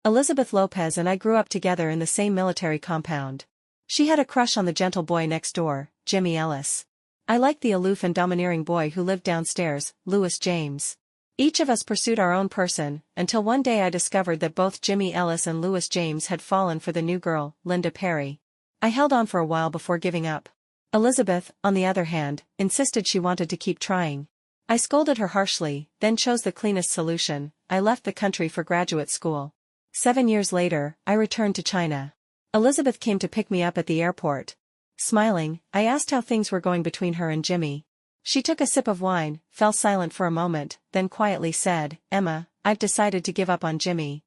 Elizabeth Lopez and I grew up together in the same military compound. She had a crush on the gentle boy next door, Jimmy Ellis. I liked the aloof and domineering boy who lived downstairs, Louis James. Each of us pursued our own person, until one day I discovered that both Jimmy Ellis and Louis James had fallen for the new girl, Linda Perry. I held on for a while before giving up. Elizabeth, on the other hand, insisted she wanted to keep trying. I scolded her harshly, then chose the cleanest solution. I left the country for graduate school. 7 years later, I returned to China. Elizabeth came to pick me up at the airport. Smiling, I asked how things were going between her and Jimmy. She took a sip of wine, fell silent for a moment, then quietly said, "Emma, I've decided to give up on Jimmy."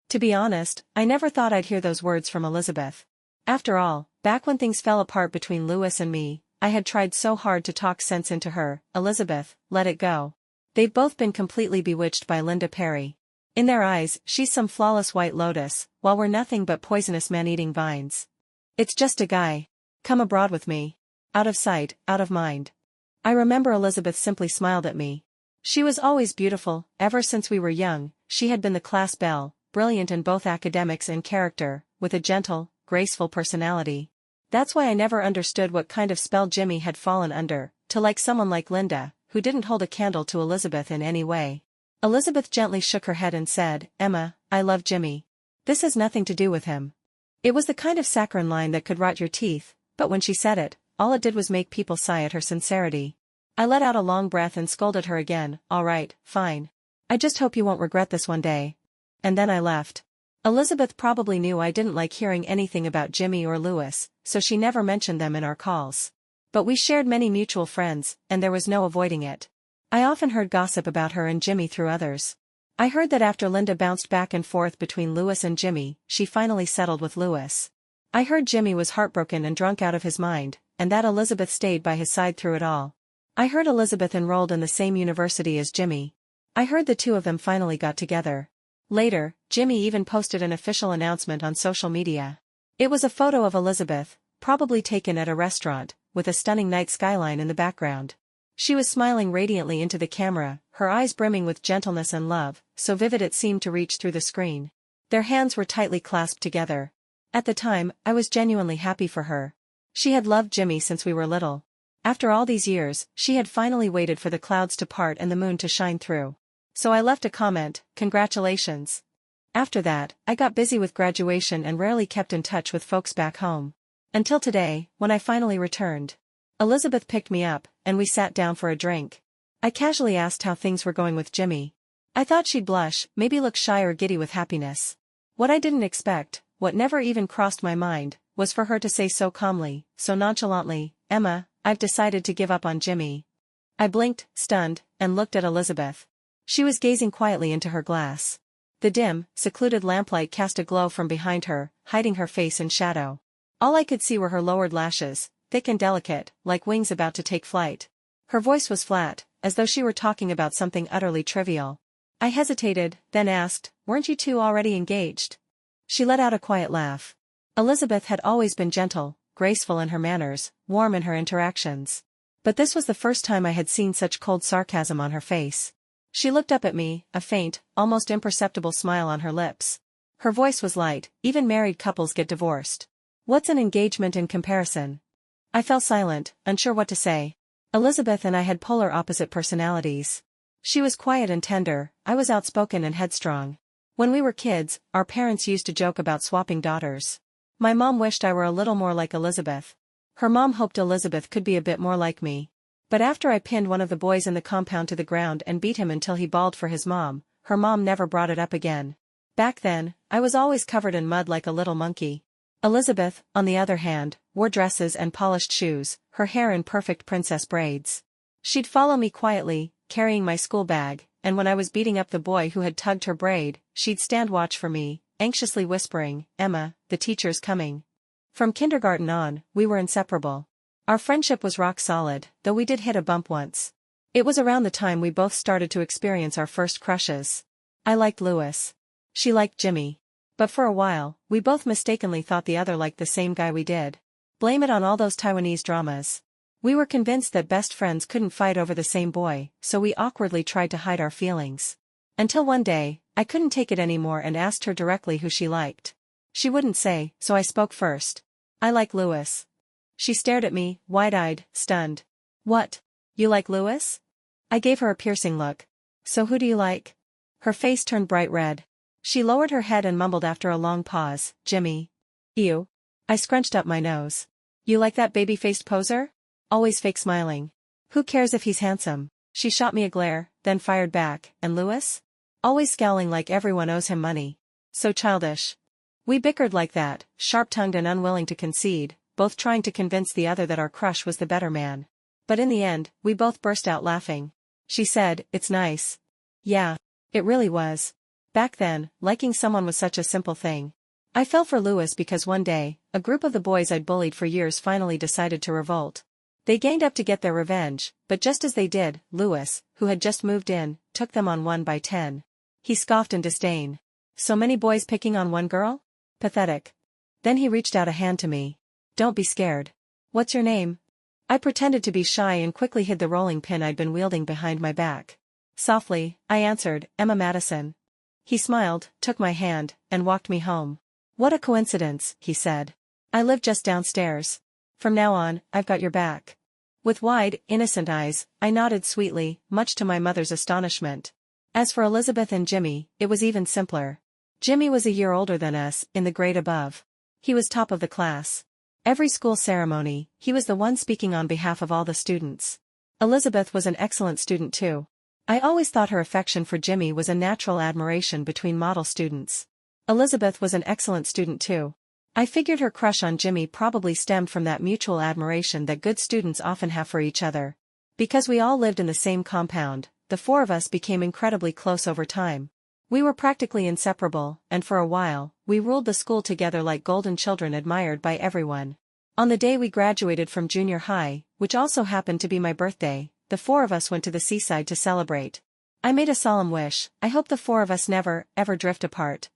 To be honest, I never thought I'd hear those words from Elizabeth. After all, back when things fell apart between Louis and me, I had tried so hard to talk sense into her. "Elizabeth, let it go. They've both been completely bewitched by Linda Perry. In their eyes, she's some flawless white lotus, while we're nothing but poisonous man-eating vines. It's just a guy. Come abroad with me. Out of sight, out of mind." I remember Elizabeth simply smiled at me. She was always beautiful. Ever since we were young, she had been the class belle, brilliant in both academics and character, with a gentle, graceful personality. That's why I never understood what kind of spell Jimmy had fallen under, to like someone like Linda, who didn't hold a candle to Elizabeth in any way. Elizabeth gently shook her head and said, "Emma, I love Jimmy. This has nothing to do with him." It was the kind of saccharine line that could rot your teeth, but when she said it, all it did was make people sigh at her sincerity. I let out a long breath and scolded her again. "All right, fine. I just hope you won't regret this one day." And then I left. Elizabeth probably knew I didn't like hearing anything about Jimmy or Louis, so she never mentioned them in our calls. But we shared many mutual friends, and there was no avoiding it. I often heard gossip about her and Jimmy through others. I heard that after Linda bounced back and forth between Louis and Jimmy, she finally settled with Louis. I heard Jimmy was heartbroken and drunk out of his mind, and that Elizabeth stayed by his side through it all. I heard Elizabeth enrolled in the same university as Jimmy. I heard the two of them finally got together. Later, Jimmy even posted an official announcement on social media. It was a photo of Elizabeth, probably taken at a restaurant, with a stunning night skyline in the background. She was smiling radiantly into the camera, her eyes brimming with gentleness and love, so vivid it seemed to reach through the screen. Their hands were tightly clasped together. At the time, I was genuinely happy for her. She had loved Jimmy since we were little. After all these years, she had finally waited for the clouds to part and the moon to shine through. So I left a comment, "Congratulations." After that, I got busy with graduation and rarely kept in touch with folks back home. Until today, when I finally returned. Elizabeth picked me up, and we sat down for a drink. I casually asked how things were going with Jimmy. I thought she'd blush, maybe look shy or giddy with happiness. What I didn't expect, what never even crossed my mind, was for her to say so calmly, so nonchalantly, "Emma, I've decided to give up on Jimmy." I blinked, stunned, and looked at Elizabeth. She was gazing quietly into her glass. The dim, secluded lamplight cast a glow from behind her, hiding her face in shadow. All I could see were her lowered lashes, thick and delicate, like wings about to take flight. Her voice was flat, as though she were talking about something utterly trivial. I hesitated, then asked, "Weren't you two already engaged?" She let out a quiet laugh. Elizabeth had always been gentle, graceful in her manners, warm in her interactions. But this was the first time I had seen such cold sarcasm on her face. She looked up at me, a faint, almost imperceptible smile on her lips. Her voice was light. "Even married couples get divorced. What's an engagement in comparison?" I fell silent, unsure what to say. Elizabeth and I had polar opposite personalities. She was quiet and tender, I was outspoken and headstrong. When we were kids, our parents used to joke about swapping daughters. My mom wished I were a little more like Elizabeth. Her mom hoped Elizabeth could be a bit more like me. But after I pinned one of the boys in the compound to the ground and beat him until he bawled for his mom, her mom never brought it up again. Back then, I was always covered in mud like a little monkey. Elizabeth, on the other hand, wore dresses and polished shoes, her hair in perfect princess braids. She'd follow me quietly, carrying my school bag, and when I was beating up the boy who had tugged her braid, she'd stand watch for me, anxiously whispering, "Emma, the teacher's coming." From kindergarten on, we were inseparable. Our friendship was rock solid, though we did hit a bump once. It was around the time we both started to experience our first crushes. I liked Louis. She liked Jimmy. But for a while, we both mistakenly thought the other liked the same guy we did. Blame it on all those Taiwanese dramas. We were convinced that best friends couldn't fight over the same boy, so we awkwardly tried to hide our feelings. Until one day, I couldn't take it anymore and asked her directly who she liked. She wouldn't say, so I spoke first. I like Louis. She stared at me, wide-eyed, stunned. What? You like Louis? I gave her a piercing look. So who do you like? Her face turned bright red. She lowered her head and mumbled after a long pause, Jimmy. Ew. I scrunched up my nose. You like that baby-faced poser? Always fake smiling. Who cares if he's handsome? She shot me a glare, then fired back, and Louis? Always scowling like everyone owes him money. So childish. We bickered like that, sharp-tongued and unwilling to concede, both trying to convince the other that our crush was the better man. But in the end, we both burst out laughing. She said, it's nice. Yeah. It really was. Back then, liking someone was such a simple thing. I fell for Louis because one day, a group of the boys I'd bullied for years finally decided to revolt. They ganged up to get their revenge, but just as they did, Louis, who had just moved in, took them on 1-by-10. He scoffed in disdain. So many boys picking on one girl? Pathetic. Then he reached out a hand to me. Don't be scared. What's your name? I pretended to be shy and quickly hid the rolling pin I'd been wielding behind my back. Softly, I answered, Emma Madison. He smiled, took my hand, and walked me home. What a coincidence, he said. I live just downstairs. From now on, I've got your back. With wide, innocent eyes, I nodded sweetly, much to my mother's astonishment. As for Elizabeth and Jimmy, it was even simpler. Jimmy was a year older than us, in the grade above. He was top of the class. Every school ceremony, he was the one speaking on behalf of all the students. Elizabeth was an excellent student too. I always thought her affection for Jimmy was a natural admiration between model students. Elizabeth was an excellent student too. I figured her crush on Jimmy probably stemmed from that mutual admiration that good students often have for each other. Because we all lived in the same compound, the four of us became incredibly close over time. We were practically inseparable, and for a while, we ruled the school together like golden children admired by everyone. On the day we graduated from junior high, which also happened to be my birthday, the four of us went to the seaside to celebrate. I made a solemn wish, I hope the four of us never, ever drift apart.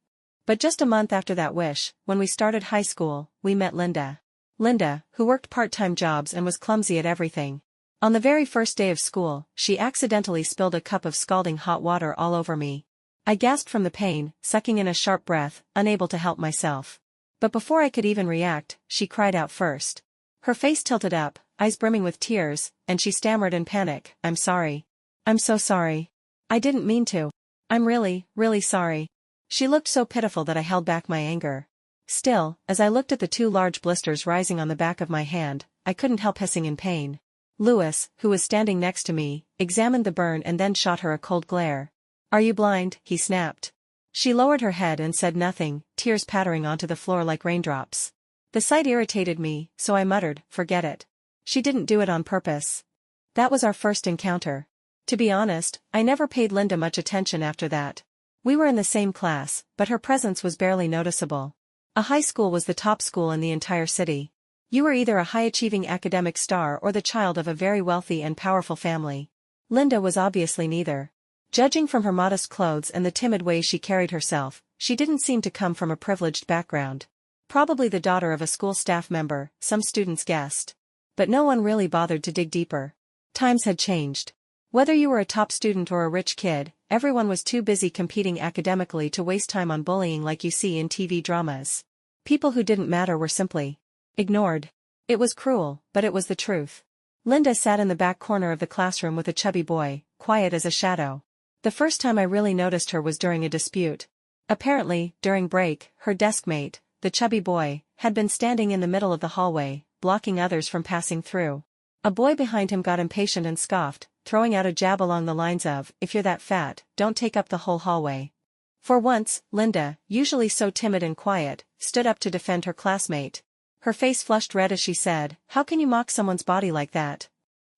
But just a month after that wish, when we started high school, we met Linda. Linda, who worked part-time jobs and was clumsy at everything. On the very first day of school, she accidentally spilled a cup of scalding hot water all over me. I gasped from the pain, sucking in a sharp breath, unable to help myself. But before I could even react, she cried out first. Her face tilted up, eyes brimming with tears, and she stammered in panic, I'm sorry. I'm so sorry. I didn't mean to. I'm really, really sorry. She looked so pitiful that I held back my anger. Still, as I looked at the 2 large blisters rising on the back of my hand, I couldn't help hissing in pain. Louis, who was standing next to me, examined the burn and then shot her a cold glare. Are you blind? He snapped. She lowered her head and said nothing, tears pattering onto the floor like raindrops. The sight irritated me, so I muttered, forget it. She didn't do it on purpose. That was our first encounter. To be honest, I never paid Linda much attention after that. We were in the same class, but her presence was barely noticeable. A high school was the top school in the entire city. You were either a high-achieving academic star or the child of a very wealthy and powerful family. Linda was obviously neither. Judging from her modest clothes and the timid way she carried herself, she didn't seem to come from a privileged background. Probably the daughter of a school staff member, some students guessed. But no one really bothered to dig deeper. Times had changed. Whether you were a top student or a rich kid, everyone was too busy competing academically to waste time on bullying like you see in TV dramas. People who didn't matter were simply ignored. It was cruel, but it was the truth. Linda sat in the back corner of the classroom with a chubby boy, quiet as a shadow. The first time I really noticed her was during a dispute. Apparently, during break, her deskmate, the chubby boy, had been standing in the middle of the hallway, blocking others from passing through. A boy behind him got impatient and scoffed, throwing out a jab along the lines of, if you're that fat, don't take up the whole hallway. For once, Linda, usually so timid and quiet, stood up to defend her classmate. Her face flushed red as she said, how can you mock someone's body like that?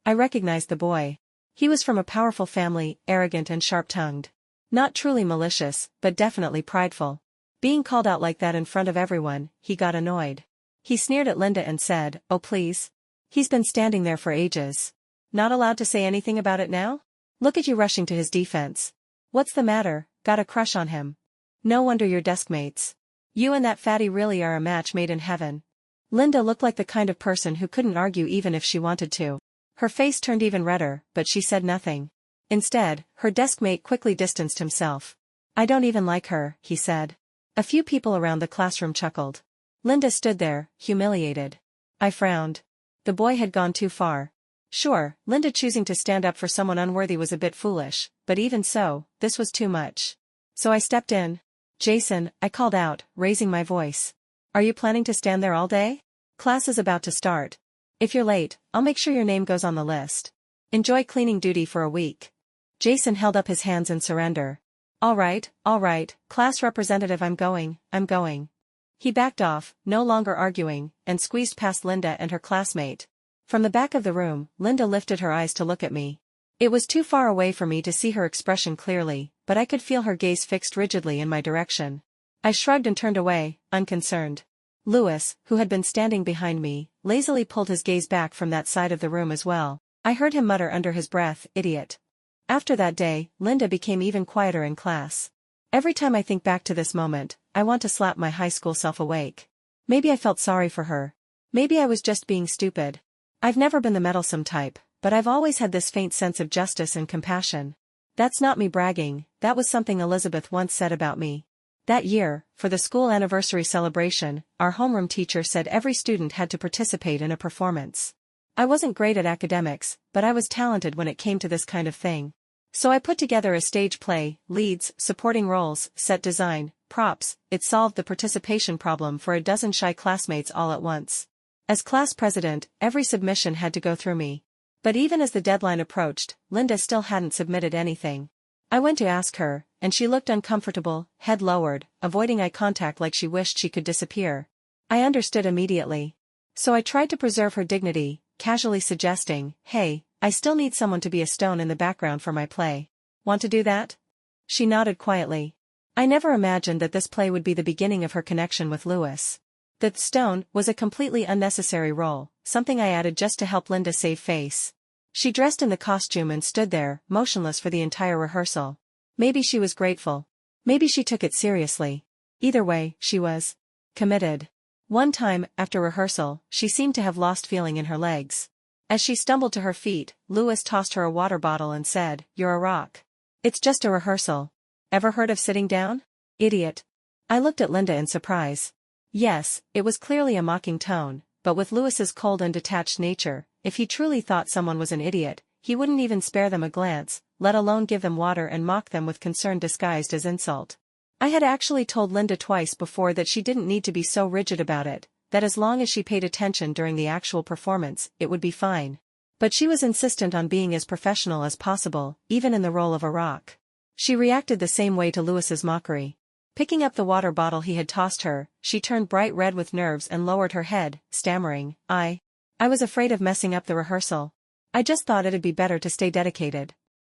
I recognized the boy. He was from a powerful family, arrogant and sharp-tongued. Not truly malicious, but definitely prideful. Being called out like that in front of everyone, he got annoyed. He sneered at Linda and said, oh please. He's been standing there for ages. Not allowed to say anything about it now? Look at you rushing to his defense. What's the matter, got a crush on him? No wonder you're deskmates. You and that fatty really are a match made in heaven. Linda looked like the kind of person who couldn't argue even if she wanted to. Her face turned even redder, but she said nothing. Instead, her desk mate quickly distanced himself. I don't even like her, he said. A few people around the classroom chuckled. Linda stood there, humiliated. I frowned. The boy had gone too far. Sure, Linda choosing to stand up for someone unworthy was a bit foolish, but even so, this was too much. So I stepped in. Jason, I called out, raising my voice. Are you planning to stand there all day? Class is about to start. If you're late, I'll make sure your name goes on the list. Enjoy cleaning duty for a week. Jason held up his hands in surrender. All right, class representative, I'm going. He backed off, no longer arguing, and squeezed past Linda and her classmate. From the back of the room, Linda lifted her eyes to look at me. It was too far away for me to see her expression clearly, but I could feel her gaze fixed rigidly in my direction. I shrugged and turned away, unconcerned. Louis, who had been standing behind me, lazily pulled his gaze back from that side of the room as well. I heard him mutter under his breath, idiot. After that day, Linda became even quieter in class. Every time I think back to this moment, I want to slap my high school self awake. Maybe I felt sorry for her. Maybe I was just being stupid. I've never been the meddlesome type, but I've always had this faint sense of justice and compassion. That's not me bragging, that was something Elizabeth once said about me. That year, for the school anniversary celebration, our homeroom teacher said every student had to participate in a performance. I wasn't great at academics, but I was talented when it came to this kind of thing. So I put together a stage play, leads, supporting roles, set design, props. It solved the participation problem for a dozen shy classmates all at once. As class president, every submission had to go through me. But even as the deadline approached, Linda still hadn't submitted anything. I went to ask her, and she looked uncomfortable, head lowered, avoiding eye contact like she wished she could disappear. I understood immediately. So I tried to preserve her dignity, casually suggesting, hey, I still need someone to be a stone in the background for my play. Want to do that? She nodded quietly. I never imagined that this play would be the beginning of her connection with Louis. That stone was a completely unnecessary role, something I added just to help Linda save face. She dressed in the costume and stood there, motionless for the entire rehearsal. Maybe she was grateful. Maybe she took it seriously. Either way, she was committed. One time, after rehearsal, she seemed to have lost feeling in her legs. As she stumbled to her feet, Louis tossed her a water bottle and said, "You're a rock. It's just a rehearsal. Ever heard of sitting down? Idiot." I looked at Linda in surprise. Yes, it was clearly a mocking tone, but with Louis's cold and detached nature, if he truly thought someone was an idiot, he wouldn't even spare them a glance, let alone give them water and mock them with concern disguised as insult. I had actually told Linda twice before that she didn't need to be so rigid about it, that as long as she paid attention during the actual performance, it would be fine. But she was insistent on being as professional as possible, even in the role of a rock. She reacted the same way to Louis's mockery. Picking up the water bottle he had tossed her, she turned bright red with nerves and lowered her head, stammering, I was afraid of messing up the rehearsal. I just thought it'd be better to stay dedicated."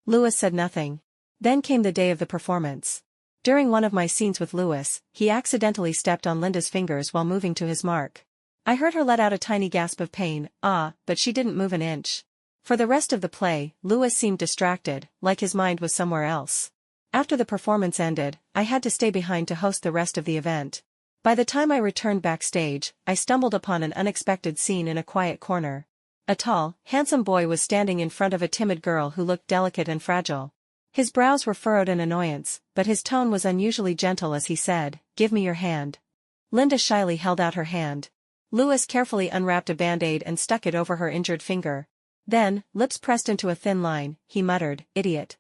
Louis said nothing. Then came the day of the performance. During one of my scenes with Louis, he accidentally stepped on Linda's fingers while moving to his mark. I heard her let out a tiny gasp of pain, but she didn't move an inch. For the rest of the play, Louis seemed distracted, like his mind was somewhere else. After the performance ended, I had to stay behind to host the rest of the event. By the time I returned backstage, I stumbled upon an unexpected scene in a quiet corner. A tall, handsome boy was standing in front of a timid girl who looked delicate and fragile. His brows were furrowed in annoyance, but his tone was unusually gentle as he said, "Give me your hand." Linda shyly held out her hand. Louis carefully unwrapped a band-aid and stuck it over her injured finger. Then, lips pressed into a thin line, he muttered, "Idiot."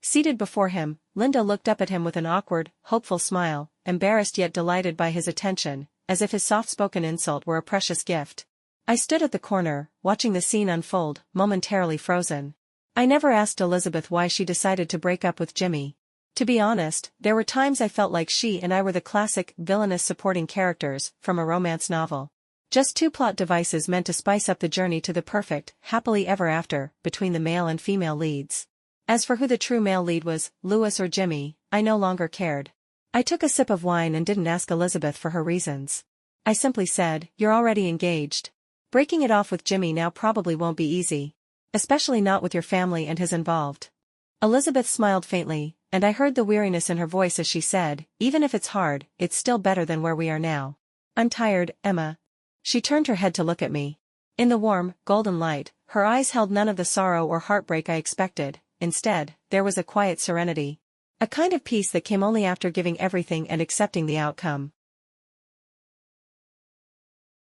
Seated before him, Linda looked up at him with an awkward, hopeful smile, embarrassed yet delighted by his attention, as if his soft-spoken insult were a precious gift. I stood at the corner, watching the scene unfold, momentarily frozen. I never asked Elizabeth why she decided to break up with Jimmy. To be honest, there were times I felt like she and I were the classic, villainous supporting characters from a romance novel. Just two plot devices meant to spice up the journey to the perfect, happily ever after, between the male and female leads. As for who the true male lead was, Louis or Jimmy, I no longer cared. I took a sip of wine and didn't ask Elizabeth for her reasons. I simply said, "You're already engaged. Breaking it off with Jimmy now probably won't be easy. Especially not with your family and his involved." Elizabeth smiled faintly, and I heard the weariness in her voice as she said, "Even if it's hard, it's still better than where we are now. I'm tired, Emma." She turned her head to look at me. In the warm, golden light, her eyes held none of the sorrow or heartbreak I expected, instead, there was a quiet serenity. A kind of peace that came only after giving everything and accepting the outcome.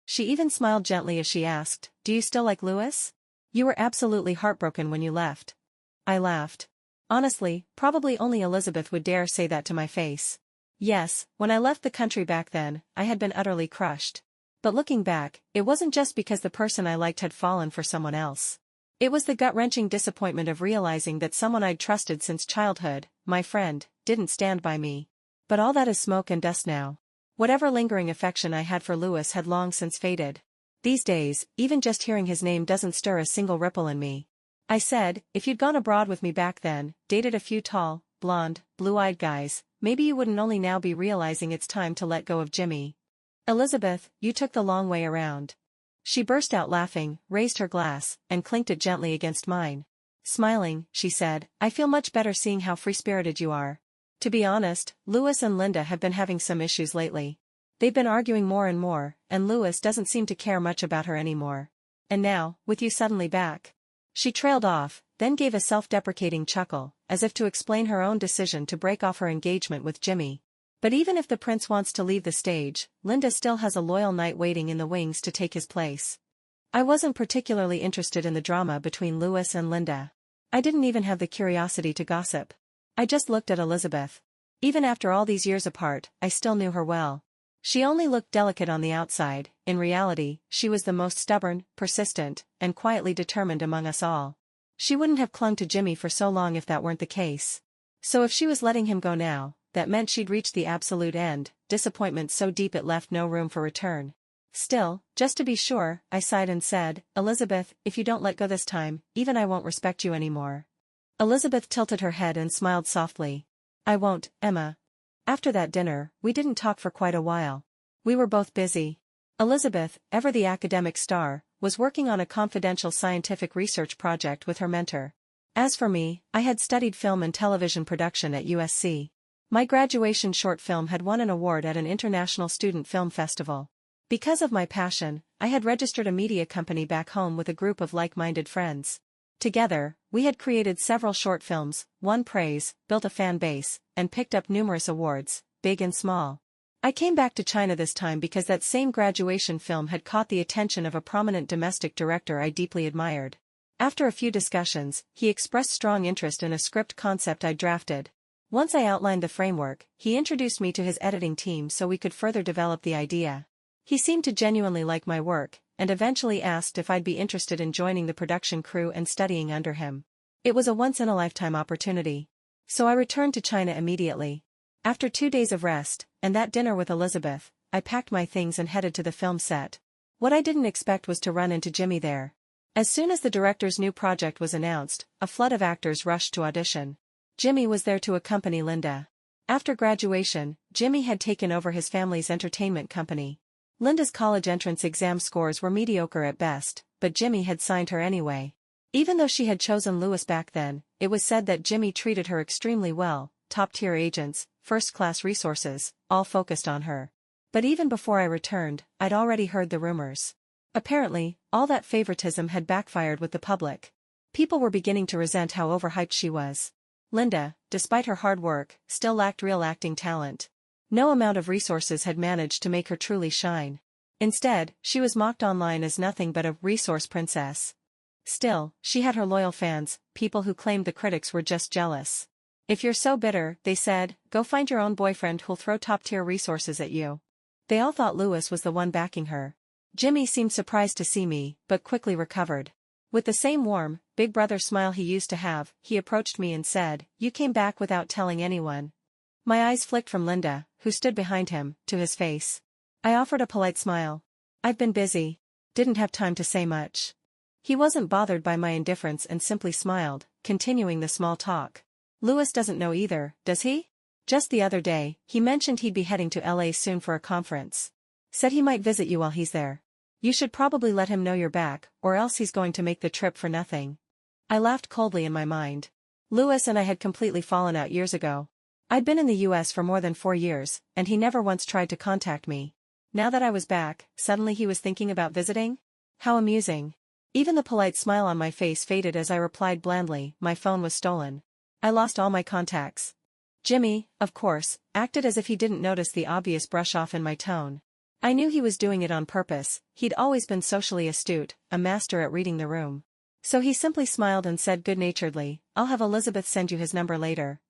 She even smiled gently as she asked, "Do you still like Louis? You were absolutely heartbroken when you left." I laughed. Honestly, probably only Elizabeth would dare say that to my face. Yes, when I left the country back then, I had been utterly crushed. But looking back, it wasn't just because the person I liked had fallen for someone else. It was the gut-wrenching disappointment of realizing that someone I'd trusted since childhood, my friend, didn't stand by me. But all that is smoke and dust now. Whatever lingering affection I had for Louis had long since faded. These days, even just hearing his name doesn't stir a single ripple in me. I said, "If you'd gone abroad with me back then, dated a few tall, blonde, blue-eyed guys, maybe you wouldn't only now be realizing it's time to let go of Jimmy. Elizabeth, you took the long way around." She burst out laughing, raised her glass, and clinked it gently against mine. Smiling, she said, "I feel much better seeing how free-spirited you are. To be honest, Louis and Linda have been having some issues lately. They've been arguing more and more, and Louis doesn't seem to care much about her anymore. And now, with you suddenly back." She trailed off, then gave a self-deprecating chuckle, as if to explain her own decision to break off her engagement with Jimmy. But even if the prince wants to leave the stage, Linda still has a loyal knight waiting in the wings to take his place. I wasn't particularly interested in the drama between Louis and Linda. I didn't even have the curiosity to gossip. I just looked at Elizabeth. Even after all these years apart, I still knew her well. She only looked delicate on the outside. In reality, she was the most stubborn, persistent, and quietly determined among us all. She wouldn't have clung to Jimmy for so long if that weren't the case. So if she was letting him go now, that meant she'd reached the absolute end, disappointment so deep it left no room for return. Still, just to be sure, I sighed and said, "Elizabeth, if you don't let go this time, even I won't respect you anymore." Elizabeth tilted her head and smiled softly. "I won't, Emma." After that dinner, we didn't talk for quite a while. We were both busy. Elizabeth, ever the academic star, was working on a confidential scientific research project with her mentor. As for me, I had studied film and television production at USC. My graduation short film had won an award at an international student film festival. Because of my passion, I had registered a media company back home with a group of like-minded friends. Together, we had created several short films, won praise, built a fan base, and picked up numerous awards, big and small. I came back to China this time because that same graduation film had caught the attention of a prominent domestic director I deeply admired. After a few discussions, he expressed strong interest in a script concept I drafted. Once I outlined the framework, he introduced me to his editing team so we could further develop the idea. He seemed to genuinely like my work, and eventually asked if I'd be interested in joining the production crew and studying under him. It was a once-in-a-lifetime opportunity. So I returned to China immediately. After 2 days of rest, and that dinner with Elizabeth, I packed my things and headed to the film set. What I didn't expect was to run into Jimmy there. As soon as the director's new project was announced, a flood of actors rushed to audition. Jimmy was there to accompany Linda. After graduation, Jimmy had taken over his family's entertainment company. Linda's college entrance exam scores were mediocre at best, but Jimmy had signed her anyway. Even though she had chosen Louis back then, it was said that Jimmy treated her extremely well, top-tier agents, first-class resources, all focused on her. But even before I returned, I'd already heard the rumors. Apparently, all that favoritism had backfired with the public. People were beginning to resent how overhyped she was. Linda, despite her hard work, still lacked real acting talent. No amount of resources had managed to make her truly shine. Instead, she was mocked online as nothing but a resource princess. Still, she had her loyal fans, people who claimed the critics were just jealous. "If you're so bitter," they said, "go find your own boyfriend who'll throw top-tier resources at you." They all thought Louis was the one backing her. Jimmy seemed surprised to see me, but quickly recovered. With the same warm, big brother smile he used to have, he approached me and said, "You came back without telling anyone." My eyes flicked from Linda, who stood behind him, to his face. I offered a polite smile. "I've been busy. Didn't have time to say much." He wasn't bothered by my indifference and simply smiled, continuing the small talk. "Louis doesn't know either, does he? Just the other day, he mentioned he'd be heading to LA soon for a conference. Said he might visit you while he's there. You should probably let him know you're back, or else he's going to make the trip for nothing." I laughed coldly in my mind. Louis and I had completely fallen out years ago. I'd been in the US for more than 4 years, and he never once tried to contact me. Now that I was back, suddenly he was thinking about visiting? How amusing. Even the polite smile on my face faded as I replied blandly, my phone was stolen. I lost all my contacts. Jimmy, of course, acted as if he didn't notice the obvious brush-off in my tone. I knew he was doing it on purpose. He'd always been socially astute, a master at reading the room. So he simply smiled and said good-naturedly, "I'll have Elizabeth send you his number later."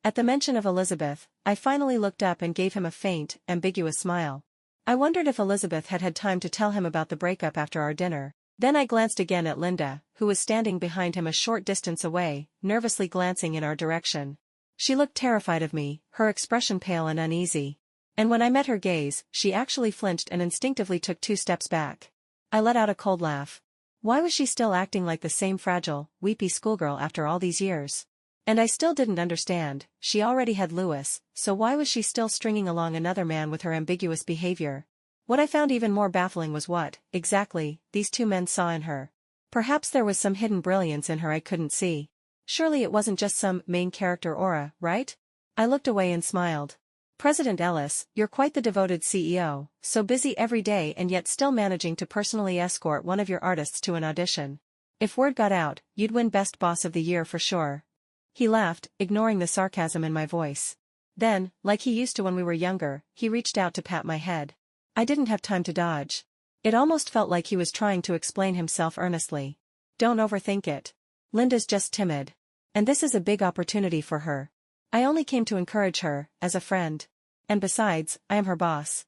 At the mention of Elizabeth, I finally looked up and gave him a faint, ambiguous smile. I wondered if Elizabeth had had time to tell him about the breakup after our dinner. Then I glanced again at Linda, who was standing behind him a short distance away, nervously glancing in our direction. She looked terrified of me, her expression pale and uneasy. And when I met her gaze, she actually flinched and instinctively took 2 steps back. I let out a cold laugh. Why was she still acting like the same fragile, weepy schoolgirl after all these years? And I still didn't understand. She already had Louis, so why was she still stringing along another man with her ambiguous behavior? What I found even more baffling was what, exactly, these 2 men saw in her. Perhaps there was some hidden brilliance in her I couldn't see. Surely it wasn't just some main character aura, right? I looked away and smiled. President Ellis, you're quite the devoted CEO, so busy every day and yet still managing to personally escort one of your artists to an audition. If word got out, you'd win Best Boss of the Year for sure. He laughed, ignoring the sarcasm in my voice. Then, like he used to when we were younger, he reached out to pat my head. I didn't have time to dodge. It almost felt like he was trying to explain himself earnestly. Don't overthink it. Linda's just timid. And this is a big opportunity for her. I only came to encourage her, as a friend. And besides, I am her boss.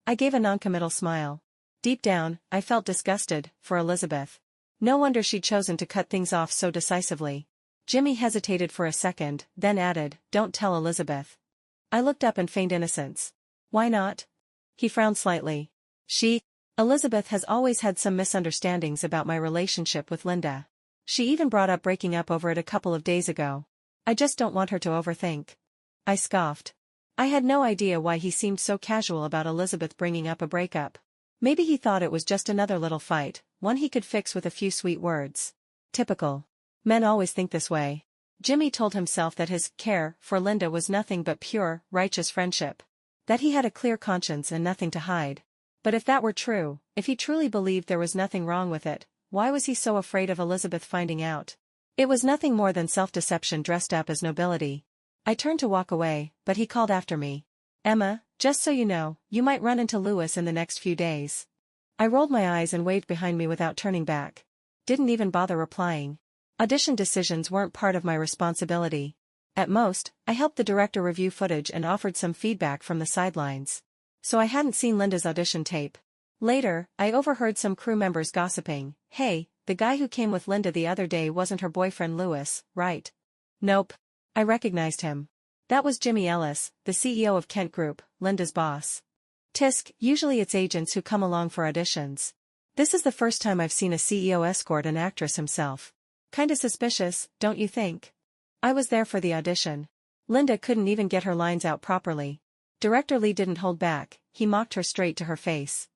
I gave a noncommittal smile. Deep down, I felt disgusted, for Elizabeth. No wonder she'd chosen to cut things off so decisively. Jimmy hesitated for a second, then added, "Don't tell Elizabeth." I looked up and feigned innocence. Why not? He frowned slightly. Elizabeth has always had some misunderstandings about my relationship with Linda. She even brought up breaking up over it a couple of days ago. I just don't want her to overthink. I scoffed. I had no idea why he seemed so casual about Elizabeth bringing up a breakup. Maybe he thought it was just another little fight, one he could fix with a few sweet words. Typical. Men always think this way. Jimmy told himself that his care for Linda was nothing but pure, righteous friendship. That he had a clear conscience and nothing to hide. But if that were true, if he truly believed there was nothing wrong with it, why was he so afraid of Elizabeth finding out? It was nothing more than self-deception dressed up as nobility. I turned to walk away, but he called after me. "Emma, just so you know, you might run into Louis in the next few days." I rolled my eyes and waved behind me without turning back. Didn't even bother replying. Audition decisions weren't part of my responsibility. At most, I helped the director review footage and offered some feedback from the sidelines. So I hadn't seen Linda's audition tape. Later, I overheard some crew members gossiping. "Hey, the guy who came with Linda the other day wasn't her boyfriend Louis, right?" Nope. I recognized him. That was Jimmy Ellis, the CEO of Kent Group, Linda's boss. Tisk, usually it's agents who come along for auditions. This is the first time I've seen a CEO escort an actress himself. Kinda suspicious, don't you think? I was there for the audition. Linda couldn't even get her lines out properly. Director Lee didn't hold back, he mocked her straight to her face.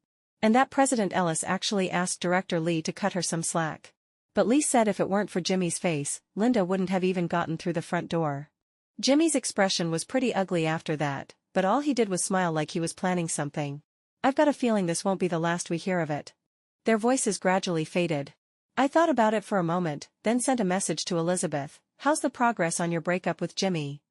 And that President Ellis actually asked Director Lee to cut her some slack. But Lee said if it weren't for Jimmy's face, Linda wouldn't have even gotten through the front door. Jimmy's expression was pretty ugly after that, but all he did was smile like he was planning something. I've got a feeling this won't be the last we hear of it. Their voices gradually faded. I thought about it for a moment, then sent a message to Elizabeth. "How's the progress on your breakup with Jimmy?"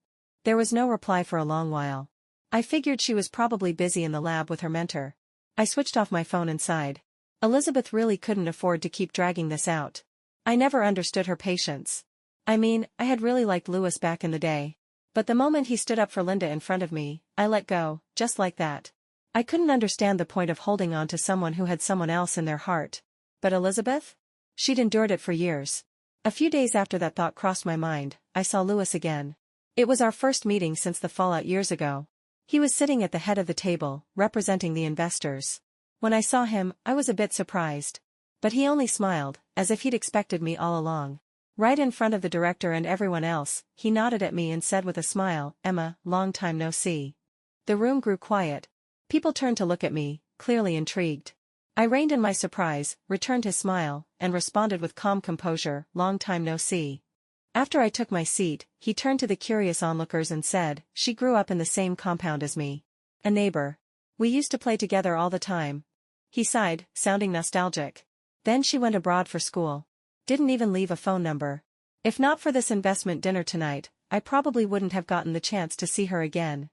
There was no reply for a long while. I figured she was probably busy in the lab with her mentor. I switched off my phone and sighed. Elizabeth really couldn't afford to keep dragging this out. I never understood her patience. I mean, I had really liked Louis back in the day. But the moment he stood up for Linda in front of me, I let go, just like that. I couldn't understand the point of holding on to someone who had someone else in their heart. But Elizabeth? She'd endured it for years. A few days after that thought crossed my mind, I saw Louis again. It was our first meeting since the fallout years ago. He was sitting at the head of the table, representing the investors. When I saw him, I was a bit surprised. But he only smiled, as if he'd expected me all along. Right in front of the director and everyone else, he nodded at me and said with a smile, "Emma, long time no see." The room grew quiet. People turned to look at me, clearly intrigued. I reined in my surprise, returned his smile, and responded with calm composure, "Long time no see." After I took my seat, he turned to the curious onlookers and said, "She grew up in the same compound as me. A neighbor. We used to play together all the time." He sighed, sounding nostalgic. Then she went abroad for school. Didn't even leave a phone number. If not for this investment dinner tonight, I probably wouldn't have gotten the chance to see her again.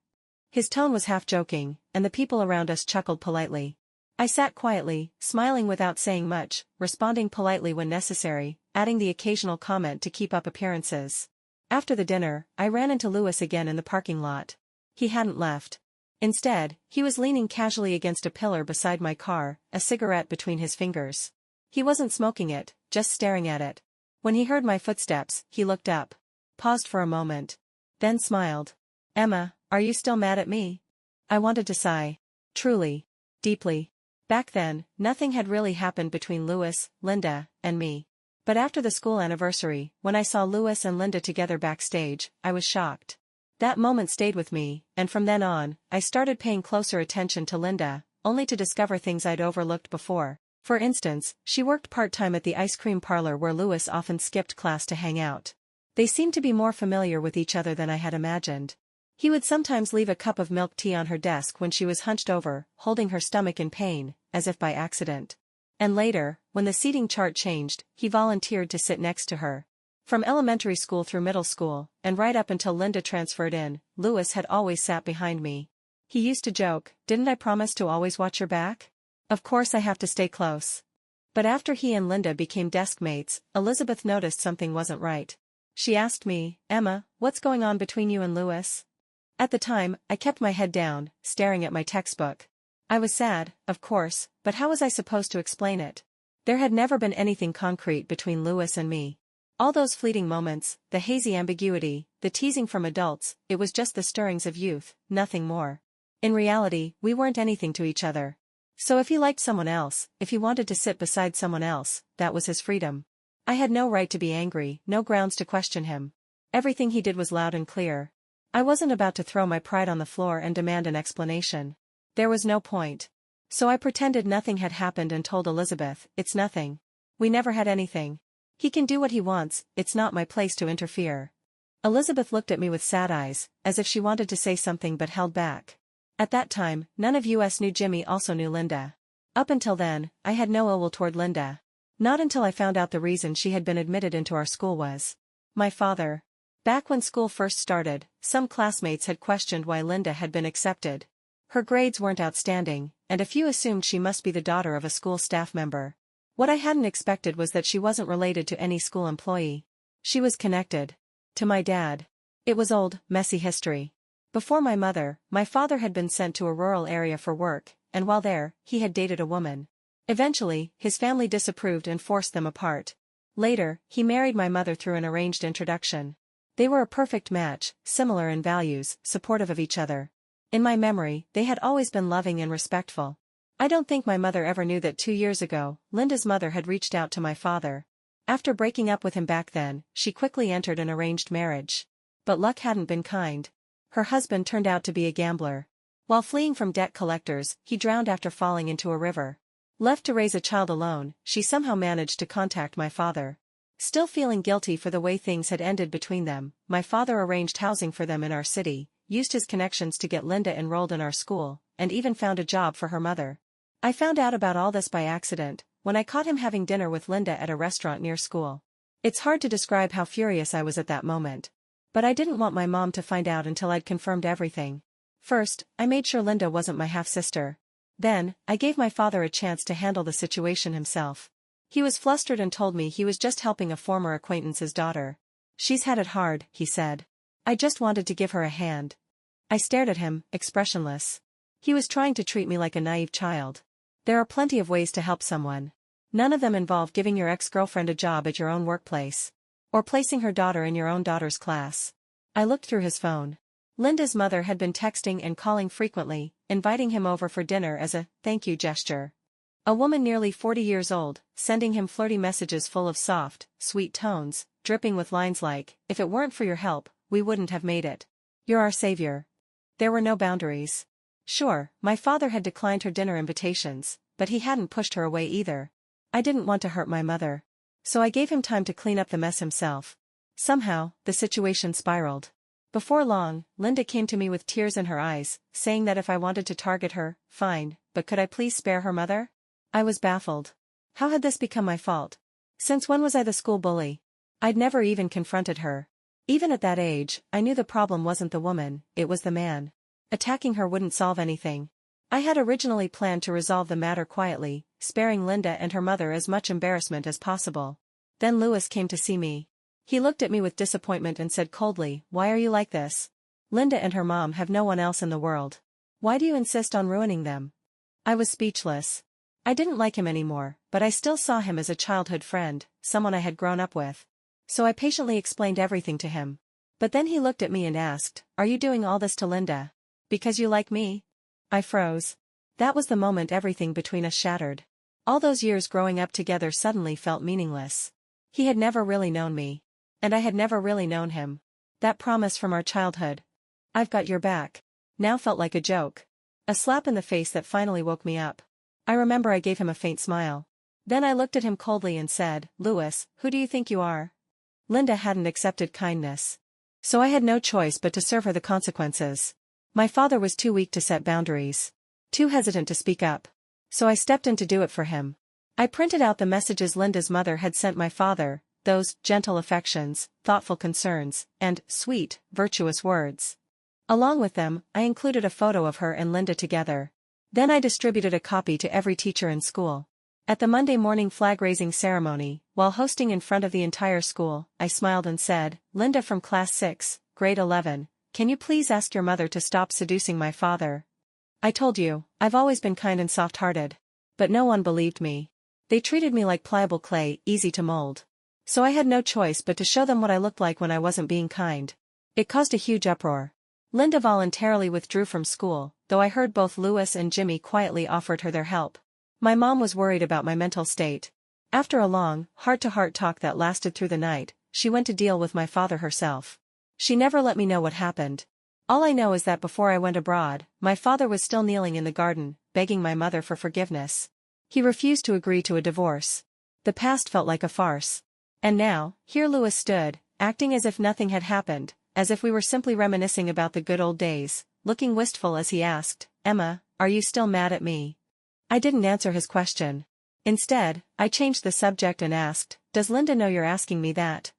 His tone was half joking, and the people around us chuckled politely. I sat quietly, smiling without saying much, responding politely when necessary, adding the occasional comment to keep up appearances. After the dinner, I ran into Louis again in the parking lot. He hadn't left. Instead, he was leaning casually against a pillar beside my car, a cigarette between his fingers. He wasn't smoking it, just staring at it. When he heard my footsteps, he looked up. Paused for a moment. Then smiled. "Emma, are you still mad at me?" I wanted to sigh. Truly. Deeply. Back then, nothing had really happened between Louis, Linda, and me. But after the school anniversary, when I saw Louis and Linda together backstage, I was shocked. That moment stayed with me, and from then on, I started paying closer attention to Linda, only to discover things I'd overlooked before. For instance, she worked part-time at the ice cream parlor where Louis often skipped class to hang out. They seemed to be more familiar with each other than I had imagined. He would sometimes leave a cup of milk tea on her desk when she was hunched over, holding her stomach in pain, as if by accident. And later, when the seating chart changed, he volunteered to sit next to her. From elementary school through middle school, and right up until Linda transferred in, Louis had always sat behind me. He used to joke, "Didn't I promise to always watch your back? Of course I have to stay close." But after he and Linda became desk mates, Elizabeth noticed something wasn't right. She asked me, "Emma, what's going on between you and Louis?" At the time, I kept my head down, staring at my textbook. I was sad, of course, but how was I supposed to explain it? There had never been anything concrete between Louis and me. All those fleeting moments, the hazy ambiguity, the teasing from adults, it was just the stirrings of youth, nothing more. In reality, we weren't anything to each other. So if he liked someone else, if he wanted to sit beside someone else, that was his freedom. I had no right to be angry, no grounds to question him. Everything he did was loud and clear. I wasn't about to throw my pride on the floor and demand an explanation. There was no point. So I pretended nothing had happened and told Elizabeth, "It's nothing. We never had anything. He can do what he wants, it's not my place to interfere." Elizabeth looked at me with sad eyes, as if she wanted to say something but held back. At that time, none of us knew Jimmy also knew Linda. Up until then, I had no ill will toward Linda. Not until I found out the reason she had been admitted into our school was my father. Back when school first started, some classmates had questioned why Linda had been accepted. Her grades weren't outstanding, and a few assumed she must be the daughter of a school staff member. What I hadn't expected was that she wasn't related to any school employee. She was connected to my dad. It was old, messy history. Before my mother, my father had been sent to a rural area for work, and while there, he had dated a woman. Eventually, his family disapproved and forced them apart. Later, he married my mother through an arranged introduction. They were a perfect match, similar in values, supportive of each other. In my memory, they had always been loving and respectful. I don't think my mother ever knew that 2 years ago, Linda's mother had reached out to my father. After breaking up with him back then, she quickly entered an arranged marriage. But luck hadn't been kind. Her husband turned out to be a gambler. While fleeing from debt collectors, he drowned after falling into a river. Left to raise a child alone, she somehow managed to contact my father. Still feeling guilty for the way things had ended between them, my father arranged housing for them in our city, used his connections to get Linda enrolled in our school, and even found a job for her mother. I found out about all this by accident, when I caught him having dinner with Linda at a restaurant near school. It's hard to describe how furious I was at that moment. But I didn't want my mom to find out until I'd confirmed everything. First, I made sure Linda wasn't my half-sister. Then, I gave my father a chance to handle the situation himself. He was flustered and told me he was just helping a former acquaintance's daughter. "She's had it hard," he said. "I just wanted to give her a hand." I stared at him, expressionless. He was trying to treat me like a naive child. There are plenty of ways to help someone. None of them involve giving your ex-girlfriend a job at your own workplace. Or placing her daughter in your own daughter's class. I looked through his phone. Linda's mother had been texting and calling frequently, inviting him over for dinner as a thank you gesture. A woman nearly 40 years old, sending him flirty messages full of soft, sweet tones, dripping with lines like, "If it weren't for your help, we wouldn't have made it. You're our savior." There were no boundaries. Sure, my father had declined her dinner invitations, but he hadn't pushed her away either. I didn't want to hurt my mother. So I gave him time to clean up the mess himself. Somehow, the situation spiraled. Before long, Linda came to me with tears in her eyes, saying that if I wanted to target her, fine, but could I please spare her mother? I was baffled. How had this become my fault? Since when was I the school bully? I'd never even confronted her. Even at that age, I knew the problem wasn't the woman, it was the man. Attacking her wouldn't solve anything. I had originally planned to resolve the matter quietly, sparing Linda and her mother as much embarrassment as possible. Then Louis came to see me. He looked at me with disappointment and said coldly, "Why are you like this? Linda and her mom have no one else in the world. Why do you insist on ruining them?" I was speechless. I didn't like him anymore, but I still saw him as a childhood friend, someone I had grown up with. So I patiently explained everything to him. But then he looked at me and asked, "Are you doing all this to Linda? Because you like me?" I froze. That was the moment everything between us shattered. All those years growing up together suddenly felt meaningless. He had never really known me. And I had never really known him. That promise from our childhood, "I've got your back," now felt like a joke. A slap in the face that finally woke me up. I remember I gave him a faint smile. Then I looked at him coldly and said, "Louis, who do you think you are?" Linda hadn't accepted kindness. So I had no choice but to serve her the consequences. My father was too weak to set boundaries. Too hesitant to speak up. So I stepped in to do it for him. I printed out the messages Linda's mother had sent my father, those gentle affections, thoughtful concerns, and sweet, virtuous words. Along with them, I included a photo of her and Linda together. Then I distributed a copy to every teacher in school. At the Monday morning flag-raising ceremony, while hosting in front of the entire school, I smiled and said, "Linda from Class 6, Grade 11, can you please ask your mother to stop seducing my father? I told you, I've always been kind and soft-hearted." But no one believed me. They treated me like pliable clay, easy to mold. So I had no choice but to show them what I looked like when I wasn't being kind. It caused a huge uproar. Linda voluntarily withdrew from school, though I heard both Louis and Jimmy quietly offered her their help. My mom was worried about my mental state. After a long, heart-to-heart talk that lasted through the night, she went to deal with my father herself. She never let me know what happened. All I know is that before I went abroad, my father was still kneeling in the garden, begging my mother for forgiveness. He refused to agree to a divorce. The past felt like a farce. And now, here Louis stood, acting as if nothing had happened, as if we were simply reminiscing about the good old days, looking wistful as he asked, "Emma, are you still mad at me?" I didn't answer his question. Instead, I changed the subject and asked, "Does Linda know you're asking me that?"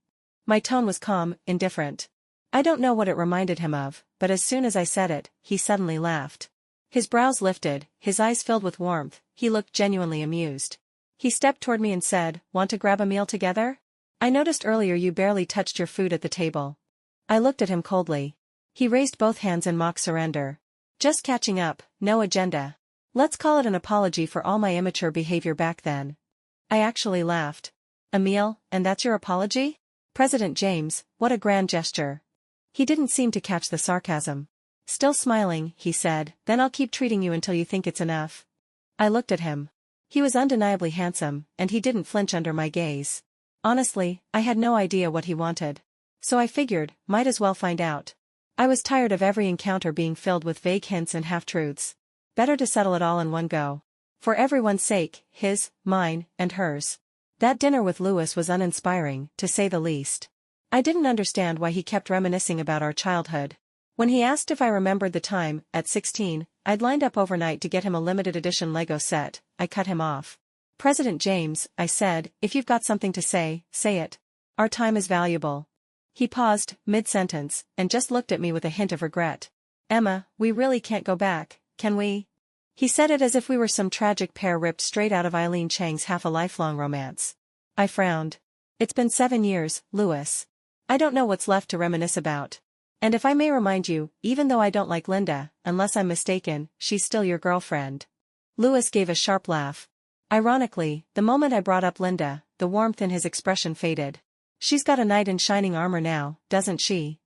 My tone was calm, indifferent. I don't know what it reminded him of, but as soon as I said it, he suddenly laughed. His brows lifted, his eyes filled with warmth, he looked genuinely amused. He stepped toward me and said, "Want to grab a meal together? I noticed earlier you barely touched your food at the table." I looked at him coldly. He raised both hands in mock surrender. "Just catching up, no agenda. Let's call it an apology for all my immature behavior back then." I actually laughed. "A meal, and that's your apology? President James, what a grand gesture." He didn't seem to catch the sarcasm. Still smiling, he said, "Then I'll keep treating you until you think it's enough." I looked at him. He was undeniably handsome, and he didn't flinch under my gaze. Honestly, I had no idea what he wanted. So I figured, might as well find out. I was tired of every encounter being filled with vague hints and half-truths. Better to settle it all in one go. For everyone's sake, his, mine, and hers. That dinner with Louis was uninspiring, to say the least. I didn't understand why he kept reminiscing about our childhood. When he asked if I remembered the time, at 16, I'd lined up overnight to get him a limited edition Lego set, I cut him off. "President James," I said, "if you've got something to say, say it. Our time is valuable." He paused, mid-sentence, and just looked at me with a hint of regret. "Emma, we really can't go back, can we?" He said it as if we were some tragic pair ripped straight out of Eileen Chang's Half a Lifelong Romance. I frowned. "It's been 7 years, Louis. I don't know what's left to reminisce about. And if I may remind you, even though I don't like Linda, unless I'm mistaken, she's still your girlfriend." Louis gave a sharp laugh. Ironically, the moment I brought up Linda, the warmth in his expression faded. "She's got a knight in shining armor now, doesn't she?"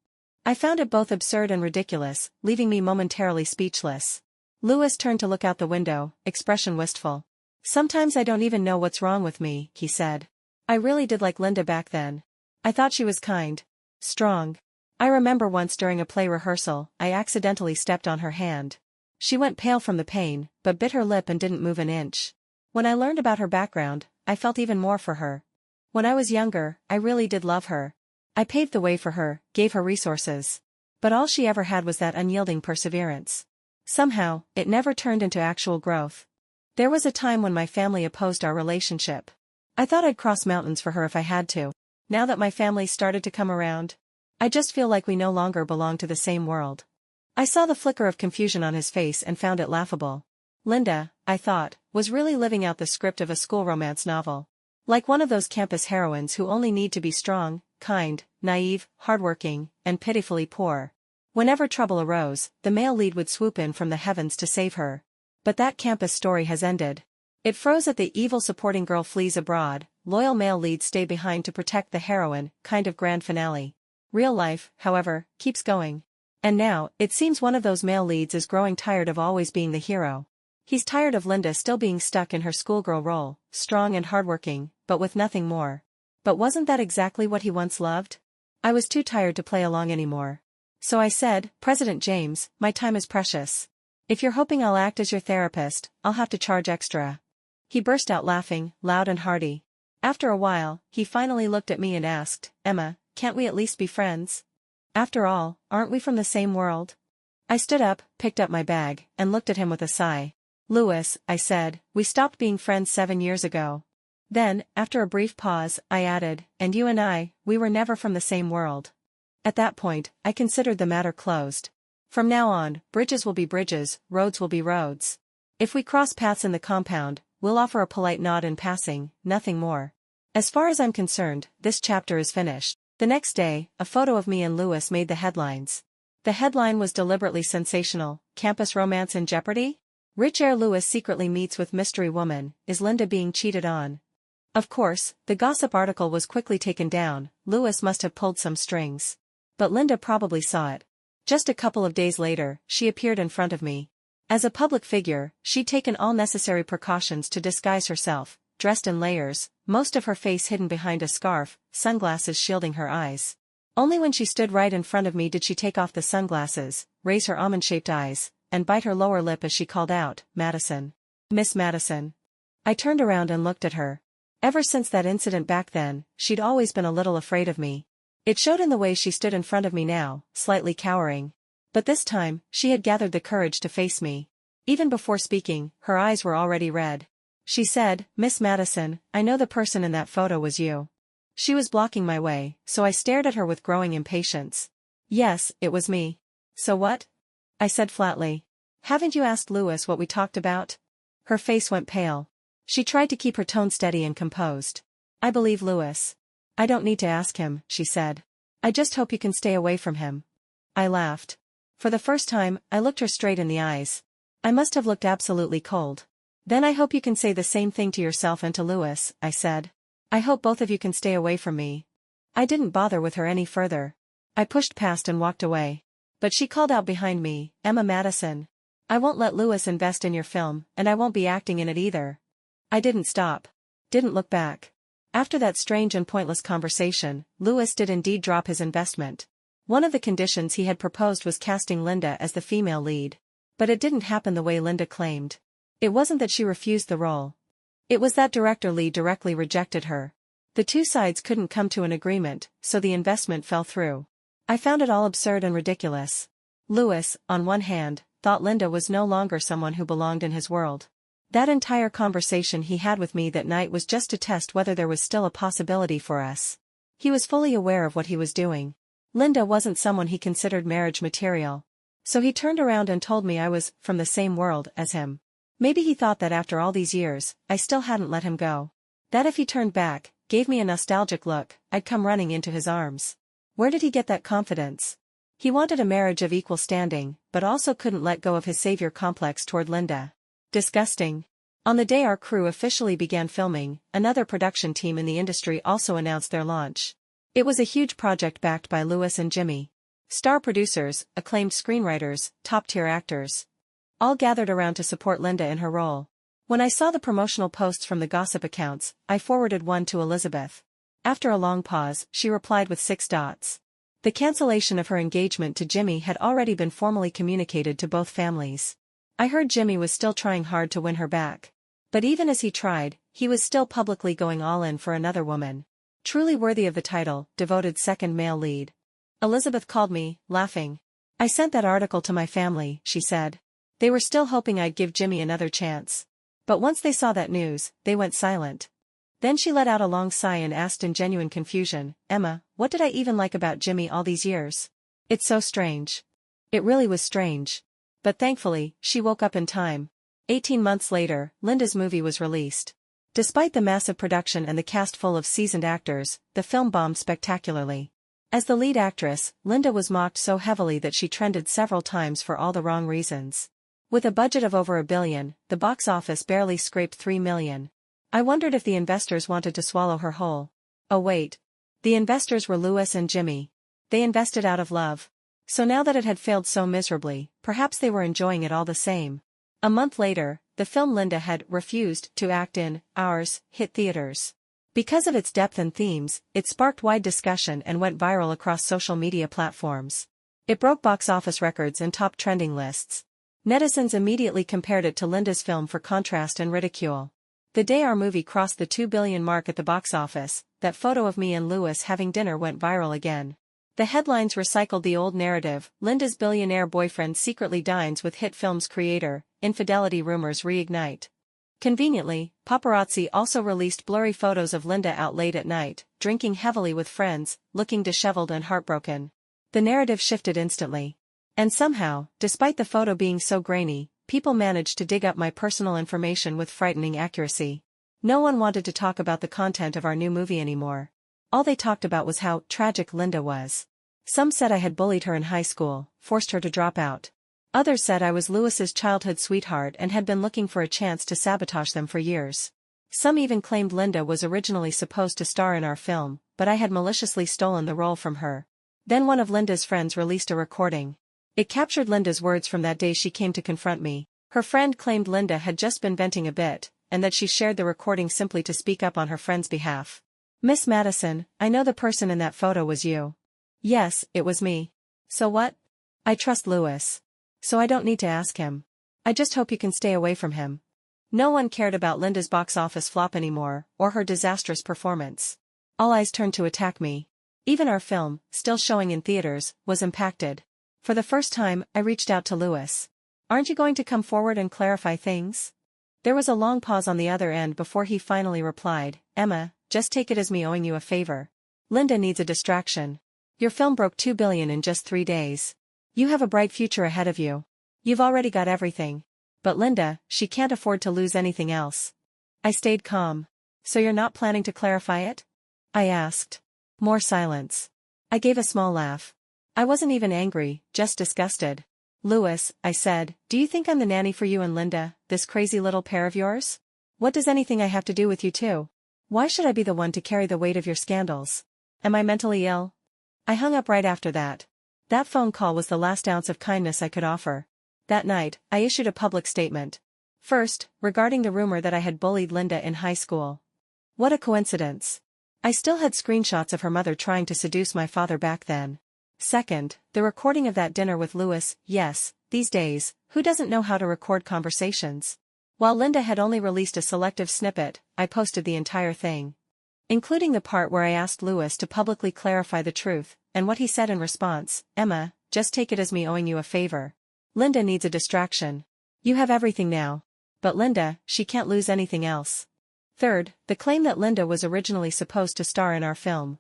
I found it both absurd and ridiculous, leaving me momentarily speechless. Louis turned to look out the window, expression wistful. "Sometimes I don't even know what's wrong with me," he said. "I really did like Linda back then. I thought she was kind. Strong. I remember once during a play rehearsal, I accidentally stepped on her hand. She went pale from the pain, but bit her lip and didn't move an inch. When I learned about her background, I felt even more for her. When I was younger, I really did love her. I paved the way for her, gave her resources. But all she ever had was that unyielding perseverance. Somehow, it never turned into actual growth. There was a time when my family opposed our relationship. I thought I'd cross mountains for her if I had to. Now that my family started to come around, I just feel like we no longer belong to the same world. I saw the flicker of confusion on his face and found it laughable. Linda, I thought, was really living out the script of a school romance novel. Like one of those campus heroines who only need to be strong, kind, naive, hardworking, and pitifully poor. Whenever trouble arose, the male lead would swoop in from the heavens to save her. But that campus story has ended. It froze at the evil supporting girl flees abroad, loyal male leads stay behind to protect the heroine, kind of grand finale. Real life, however, keeps going. And now, it seems one of those male leads is growing tired of always being the hero. He's tired of Linda still being stuck in her schoolgirl role, strong and hardworking, but with nothing more. But wasn't that exactly what he once loved? I was too tired to play along anymore. So I said, President James, my time is precious. If you're hoping I'll act as your therapist, I'll have to charge extra. He burst out laughing, loud and hearty. After a while, he finally looked at me and asked, Emma, can't we at least be friends? After all, aren't we from the same world? I stood up, picked up my bag, and looked at him with a sigh. Louis, I said, we stopped being friends 7 years ago. Then, after a brief pause, I added, and you and I, we were never from the same world. At that point, I considered the matter closed. From now on, bridges will be bridges, roads will be roads. If we cross paths in the compound, we'll offer a polite nod in passing, nothing more. As far as I'm concerned, this chapter is finished. The next day, a photo of me and Louis made the headlines. The headline was deliberately sensational, Campus Romance in Jeopardy? Rich heir Louis secretly meets with mystery woman, is Linda being cheated on? Of course, the gossip article was quickly taken down, Louis must have pulled some strings. But Linda probably saw it. Just a couple of days later, she appeared in front of me. As a public figure, she'd taken all necessary precautions to disguise herself, dressed in layers, most of her face hidden behind a scarf, sunglasses shielding her eyes. Only when she stood right in front of me did she take off the sunglasses, raise her almond-shaped eyes, and bite her lower lip as she called out, Madison. Miss Madison. I turned around and looked at her. Ever since that incident back then, she'd always been a little afraid of me. It showed in the way she stood in front of me now, slightly cowering. But this time, she had gathered the courage to face me. Even before speaking, her eyes were already red. She said, Miss Madison, I know the person in that photo was you. She was blocking my way, so I stared at her with growing impatience. Yes, it was me. So what? I said flatly. Haven't you asked Louis what we talked about? Her face went pale. She tried to keep her tone steady and composed. I believe Louis. I don't need to ask him, she said. I just hope you can stay away from him. I laughed. For the first time, I looked her straight in the eyes. I must have looked absolutely cold. Then I hope you can say the same thing to yourself and to Louis, I said. I hope both of you can stay away from me. I didn't bother with her any further. I pushed past and walked away. But she called out behind me, Emma Madison. I won't let Louis invest in your film, and I won't be acting in it either. I didn't stop. Didn't look back. After that strange and pointless conversation, Louis did indeed drop his investment. One of the conditions he had proposed was casting Linda as the female lead. But it didn't happen the way Linda claimed. It wasn't that she refused the role. It was that director Lee directly rejected her. The two sides couldn't come to an agreement, so the investment fell through. I found it all absurd and ridiculous. Louis, on one hand, thought Linda was no longer someone who belonged in his world. That entire conversation he had with me that night was just to test whether there was still a possibility for us. He was fully aware of what he was doing. Linda wasn't someone he considered marriage material. So he turned around and told me I was from the same world as him. Maybe he thought that after all these years, I still hadn't let him go. That if he turned back, gave me a nostalgic look, I'd come running into his arms. Where did he get that confidence? He wanted a marriage of equal standing, but also couldn't let go of his savior complex toward Linda. Disgusting. On the day our crew officially began filming, another production team in the industry also announced their launch. It was a huge project backed by Louis and Jimmy. Star producers, acclaimed screenwriters, top-tier actors. All gathered around to support Linda in her role. When I saw the promotional posts from the gossip accounts, I forwarded one to Elizabeth. After a long pause, she replied with 6 dots. The cancellation of her engagement to Jimmy had already been formally communicated to both families. I heard Jimmy was still trying hard to win her back. But even as he tried, he was still publicly going all in for another woman. Truly worthy of the title, devoted second male lead. Elizabeth called me, laughing. I sent that article to my family, she said. They were still hoping I'd give Jimmy another chance. But once they saw that news, they went silent. Then she let out a long sigh and asked in genuine confusion, "Emma, what did I even like about Jimmy all these years? It's so strange." It really was strange. But thankfully, she woke up in time. 18 months later, Linda's movie was released. Despite the massive production and the cast full of seasoned actors, the film bombed spectacularly. As the lead actress, Linda was mocked so heavily that she trended several times for all the wrong reasons. With a budget of over $1 billion, the box office barely scraped $3 million. I wondered if the investors wanted to swallow her whole. Oh wait. The investors were Louis and Jimmy. They invested out of love. So now that it had failed so miserably, perhaps they were enjoying it all the same. A month later, the film Linda had refused to act in ours hit theaters. Because of its depth and themes, it sparked wide discussion and went viral across social media platforms. It broke box office records and topped trending lists. Netizens immediately compared it to Linda's film for contrast and ridicule. The day our movie crossed the $2 billion mark at the box office, that photo of me and Louis having dinner went viral again. The headlines recycled the old narrative, Linda's billionaire boyfriend secretly dines with hit film's creator, infidelity rumors reignite. Conveniently, paparazzi also released blurry photos of Linda out late at night, drinking heavily with friends, looking disheveled and heartbroken. The narrative shifted instantly. And somehow, despite the photo being so grainy, people managed to dig up my personal information with frightening accuracy. No one wanted to talk about the content of our new movie anymore. All they talked about was how tragic Linda was. Some said I had bullied her in high school, forced her to drop out. Others said I was Louis's childhood sweetheart and had been looking for a chance to sabotage them for years. Some even claimed Linda was originally supposed to star in our film, but I had maliciously stolen the role from her. Then one of Linda's friends released a recording. It captured Linda's words from that day she came to confront me. Her friend claimed Linda had just been venting a bit, and that she shared the recording simply to speak up on her friend's behalf. "Miss Madison, I know the person in that photo was you." "Yes, it was me." "So what?" "I trust Louis. So I don't need to ask him. I just hope you can stay away from him." No one cared about Linda's box office flop anymore, or her disastrous performance. All eyes turned to attack me. Even our film, still showing in theaters, was impacted. For the first time, I reached out to Louis. "Aren't you going to come forward and clarify things?" There was a long pause on the other end before he finally replied, "Emma, just take it as me owing you a favor. Linda needs a distraction. Your film broke $2 billion in just 3 days. You have a bright future ahead of you. You've already got everything. But Linda, she can't afford to lose anything else." I stayed calm. "So you're not planning to clarify it?" I asked. More silence. I gave a small laugh. I wasn't even angry, just disgusted. "Louis," I said, "do you think I'm the nanny for you and Linda, this crazy little pair of yours? What does anything I have to do with you two? Why should I be the one to carry the weight of your scandals? Am I mentally ill?" I hung up right after that. That phone call was the last ounce of kindness I could offer. That night, I issued a public statement. First, regarding the rumor that I had bullied Linda in high school. What a coincidence. I still had screenshots of her mother trying to seduce my father back then. Second, the recording of that dinner with Louis. Yes, these days, who doesn't know how to record conversations? While Linda had only released a selective snippet, I posted the entire thing. Including the part where I asked Louis to publicly clarify the truth, and what he said in response, "Emma, just take it as me owing you a favor. Linda needs a distraction. You have everything now. But Linda, she can't lose anything else." Third, the claim that Linda was originally supposed to star in our film.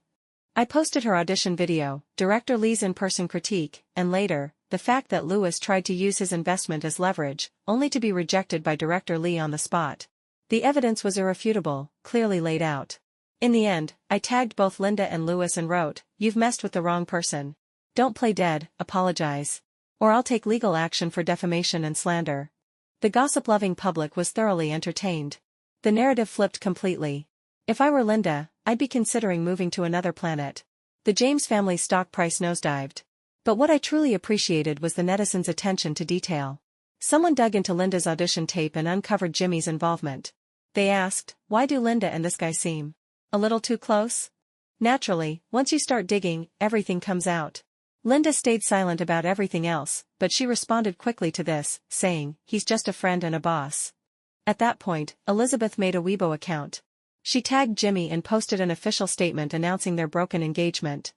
I posted her audition video, director Lee's in-person critique, and later, the fact that Louis tried to use his investment as leverage, only to be rejected by director Lee on the spot. The evidence was irrefutable, clearly laid out. In the end, I tagged both Linda and Louis and wrote, "You've messed with the wrong person. Don't play dead, apologize. Or I'll take legal action for defamation and slander." The gossip-loving public was thoroughly entertained. The narrative flipped completely. If I were Linda, I'd be considering moving to another planet. The James family's stock price nosedived. But what I truly appreciated was the netizens' attention to detail. Someone dug into Linda's audition tape and uncovered Jimmy's involvement. They asked, "Why do Linda and this guy seem a little too close?" Naturally, once you start digging, everything comes out. Linda stayed silent about everything else, but she responded quickly to this, saying, "He's just a friend and a boss." At that point, Elizabeth made a Weibo account. She tagged Jimmy and posted an official statement announcing their broken engagement.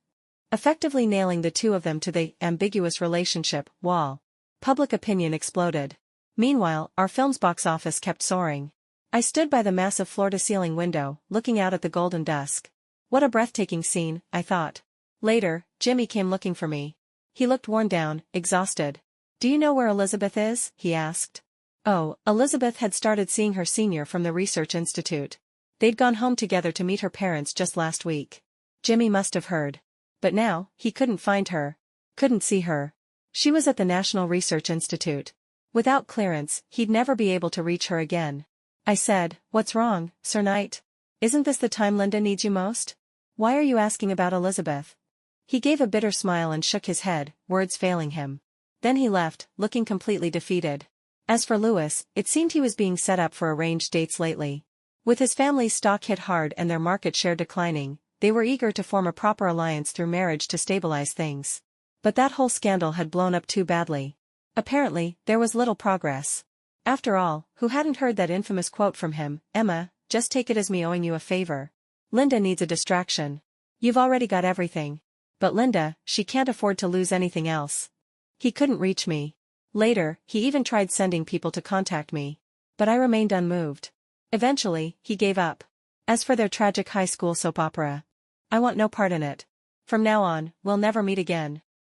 Effectively nailing the two of them to the ambiguous relationship wall. Public opinion exploded. Meanwhile, our film's box office kept soaring. I stood by the massive floor-to-ceiling window, looking out at the golden dusk. What a breathtaking scene, I thought. Later, Jimmy came looking for me. He looked worn down, exhausted. Do you know where Elizabeth is? He asked. Oh, Elizabeth had started seeing her senior from the research institute. They'd gone home together to meet her parents just last week. Jimmy must have heard. But now, he couldn't find her. Couldn't see her. She was at the National Research Institute. Without clearance, he'd never be able to reach her again. I said, "What's wrong, Sir Knight? Isn't this the time Linda needs you most? Why are you asking about Elizabeth?" He gave a bitter smile and shook his head, words failing him. Then he left, looking completely defeated. As for Louis, it seemed he was being set up for arranged dates lately. With his family's stock hit hard and their market share declining, they were eager to form a proper alliance through marriage to stabilize things. But that whole scandal had blown up too badly. Apparently, there was little progress. After all, who hadn't heard that infamous quote from him, "Emma, just take it as me owing you a favor. Linda needs a distraction. You've already got everything. But Linda, she can't afford to lose anything else." He couldn't reach me. Later, he even tried sending people to contact me. But I remained unmoved. Eventually, he gave up. As for their tragic high school soap opera, I want no part in it. From now on, we'll never meet again.